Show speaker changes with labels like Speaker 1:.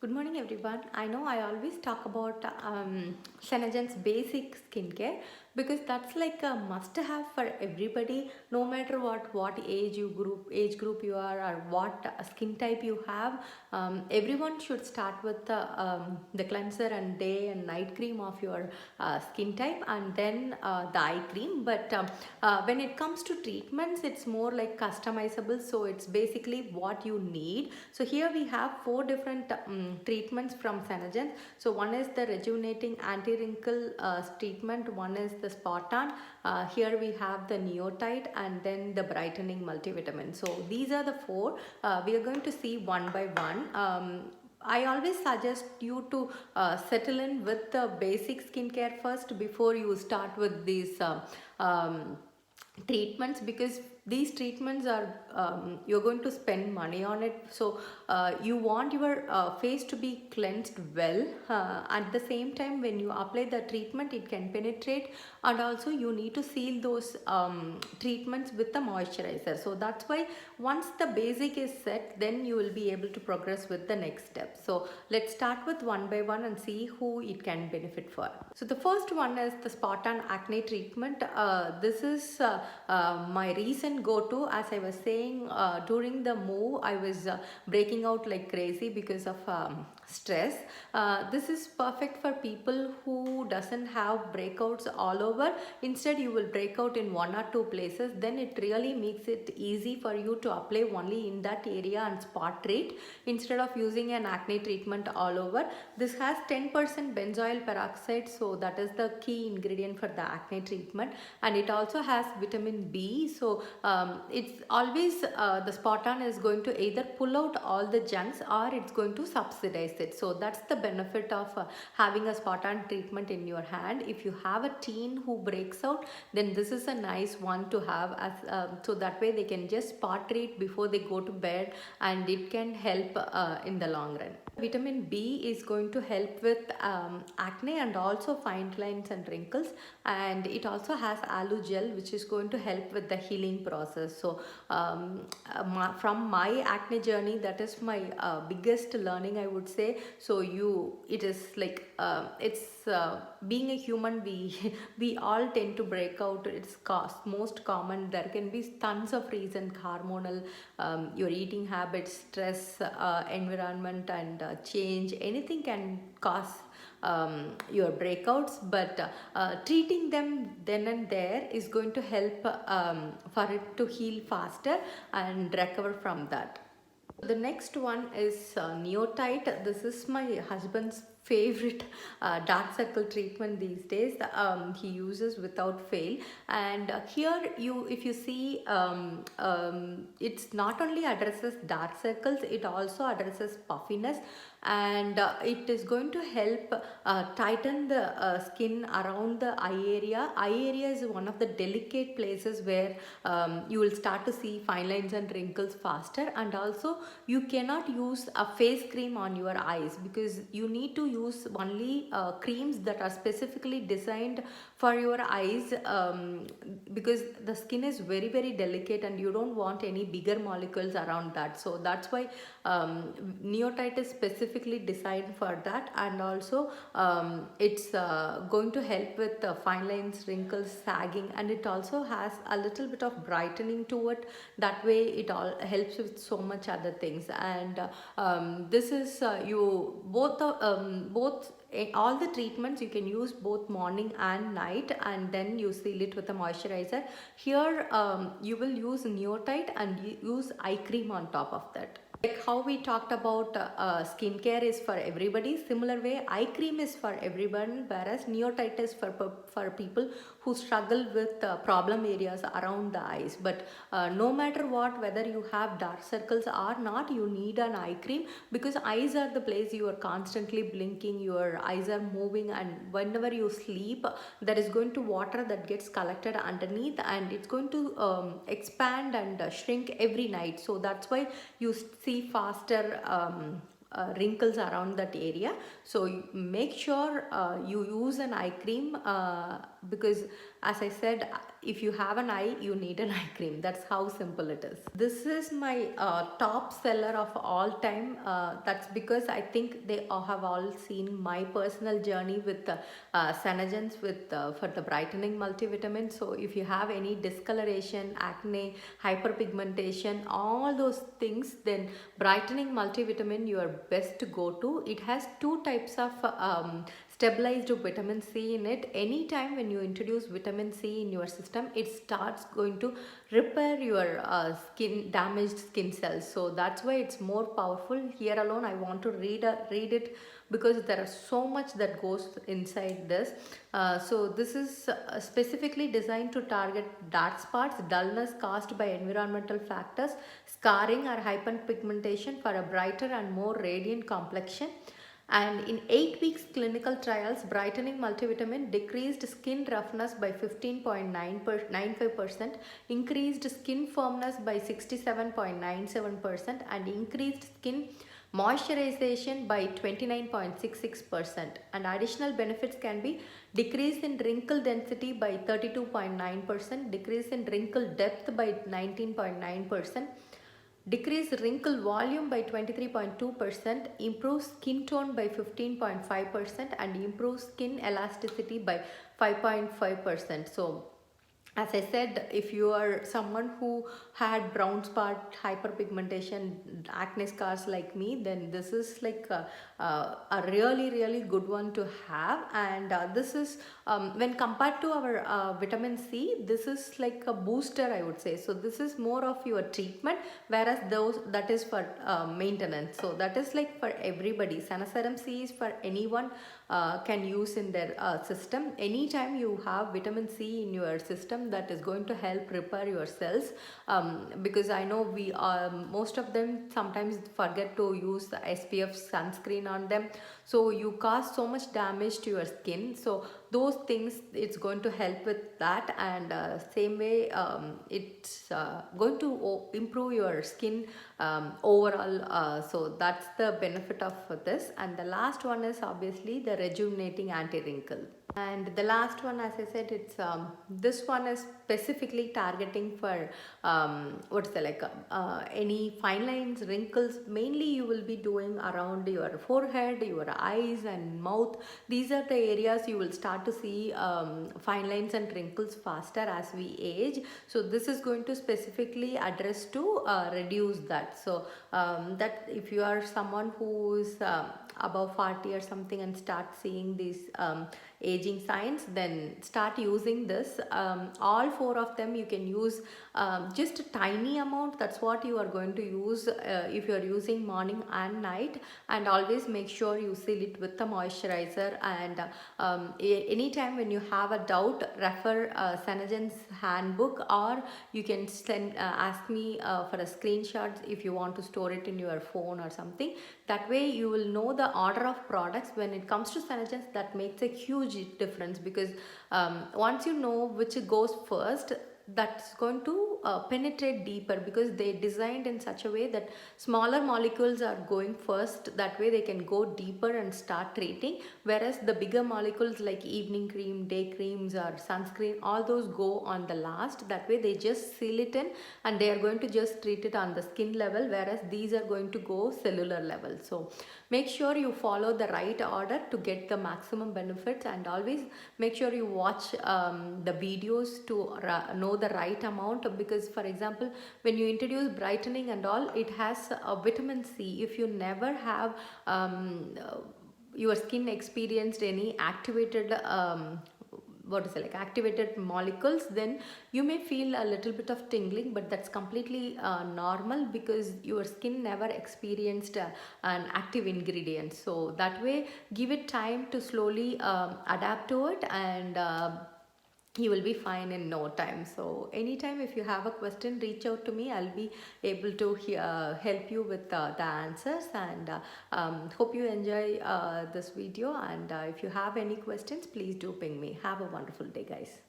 Speaker 1: Good morning, everyone. I know I always talk about Senegen's basic skincare because that's like a must-have for everybody, no matter what age group you are, or what skin type you have. Everyone should start with the cleanser and day and night cream of your skin type, and then the eye cream. But when it comes to treatments, it's more like customizable. So it's basically what you need. So here we have four different treatments from Senegen. So one is the rejuvenating anti-wrinkle treatment, one is the spot on, here we have the neotite, and then the brightening multivitamin. So these are the four. We are going to see one by one. I always suggest you to settle in with the basic skincare first before you start with these treatments, because these treatments are you're going to spend money on it. So you want your face to be cleansed well. At the same time, when you apply the treatment, it can penetrate, and also you need to seal those treatments with the moisturizer. So that's why once the basic is set, then you will be able to progress with the next step. So let's start with one by one and see who it can benefit for. So the first one is the spot on acne treatment. This is my recent go-to. As I was saying, during the move, I was breaking out like crazy because of stress. This is perfect for people who doesn't have breakouts all over. Instead, you will break out in one or two places. Then it really makes it easy for you to apply only in that area and spot treat instead of using an acne treatment all over. This has 10% benzoyl peroxide, so that is the key ingredient for the acne treatment, and it also has vitamin B. So it's always the spot on is going to either pull out all the junks or it's going to subsidize it. So that's the benefit of having a spot on treatment in your hand. If you have a teen who breaks out, then this is a nice one to have, as so that way they can just spot treat before they go to bed, and it can help in the long run. Vitamin B is going to help with acne and also fine lines and wrinkles, and it also has aloe gel, which is going to help with the healing process. So from my acne journey, that is my biggest learning, I would say. So it is like it's being a human, we we all tend to break out. It's most common. There can be tons of reasons: hormonal, your eating habits, stress, environment, and change. Anything can cause your breakouts, but treating them then and there is going to help for it to heal faster and recover from that. The next one is neotite. This is my husband's favorite dark circle treatment these days. He uses without fail, and here if you see, it's not only addresses dark circles, it also addresses puffiness, and it is going to help tighten the skin around the eye area. Eye area is one of the delicate places where you will start to see fine lines and wrinkles faster, and also you cannot use a face cream on your eyes because you need to use only creams that are specifically designed for your eyes, because the skin is very delicate and you don't want any bigger molecules around that. So that's why neotite is specifically designed for that, and also it's going to help with fine lines, wrinkles, sagging, and it also has a little bit of brightening to it. That way it all helps with so much other things. And this is you both all the treatments you can use both morning and night, and then you seal it with a moisturizer. Here you will use neotite and use eye cream on top of that. Like how we talked about skincare is for everybody, similar way eye cream is for everyone, whereas neotite is for people who struggle with problem areas around the eyes. But no matter what, whether you have dark circles or not, you need an eye cream, because eyes are the place you are constantly blinking, your eyes are moving, and whenever you sleep, there is going to water that gets collected underneath, and it's going to expand and shrink every night. So that's why you see faster wrinkles around that area. So make sure you use an eye cream, because as I said, if you have an eye, you need an eye cream. That's how simple it is. This is my top seller of all time. That's because I think they all have all seen my personal journey with Senegens with for the brightening multivitamin. So if you have any discoloration, acne, hyperpigmentation, all those things, then brightening multivitamin you are best to go to. It has two types of stabilized vitamin C in it. Anytime when you introduce vitamin C in your system, it starts going to repair your damaged skin cells. So that's why it's more powerful. Here alone I want to read it because there are so much that goes inside this. So this is specifically designed to target dark spots, dullness caused by environmental factors, scarring or hyperpigmentation for a brighter and more radiant complexion. And in 8 weeks clinical trials, brightening multivitamin decreased skin roughness by 15.95%, increased skin firmness by 67.97%, and increased skin moisturization by 29.66%. And additional benefits can be decrease in wrinkle density by 32.9%, decrease in wrinkle depth by 19.9%, decrease wrinkle volume by 23.2%, improve skin tone by 15.5%, and improve skin elasticity by 5.5%. So as I said, if you are someone who had brown spot, hyperpigmentation, acne scars like me, then this is like a really good one to have. And this is when compared to our vitamin C, this is like a booster, I would say. So this is more of your treatment, whereas that is for maintenance. So that is like for everybody. Sanaserum C is for anyone can use in their system. Anytime you have vitamin C in your system, that is going to help repair your cells, because I know we most of them sometimes forget to use the SPF sunscreen on them, so you cause so much damage to your skin. So those things, it's going to help with that. And same way it's going to improve your skin overall. So that's the benefit of this. And the last one is obviously the rejuvenating anti-wrinkle. And the last one, as I said, it's this one is specifically targeting for any fine lines, wrinkles. Mainly you will be doing around your forehead, your eyes and mouth. These are the areas you will start to see fine lines and wrinkles faster as we age. So this is going to specifically address to reduce that. So that if you are someone who is above 40 or something and start seeing these aging signs, then start using this. All four of them you can use just a tiny amount. That's what you are going to use if you are using morning and night. And always make sure you seal it with the moisturizer. And anytime when you have a doubt, refer Senegen's handbook, or you can send ask me for a screenshot if you want to store it in your phone or something. That way you will know the order of products. When it comes to Senegens, that makes a huge difference, because once you know which goes first, that's going to penetrate deeper, because they designed in such a way that smaller molecules are going first. That way they can go deeper and start treating, whereas the bigger molecules like evening cream, day creams or sunscreen, all those go on the last. That way they just seal it in and they are going to just treat it on the skin level, whereas these are going to go cellular level. So make sure you follow the right order to get the maximum benefits. And always make sure you watch the videos to know the right amount, because for example, when you introduce brightening and all, it has a vitamin C. If you never have your skin experienced any activated activated molecules, then you may feel a little bit of tingling, but that's completely normal, because your skin never experienced an active ingredient. So that way, give it time to slowly adapt to it, and you will be fine in no time. So anytime if you have a question, reach out to me. I'll be able to help you with the answers. And hope you enjoy this video. And if you have any questions, please do ping me. Have a wonderful day, guys.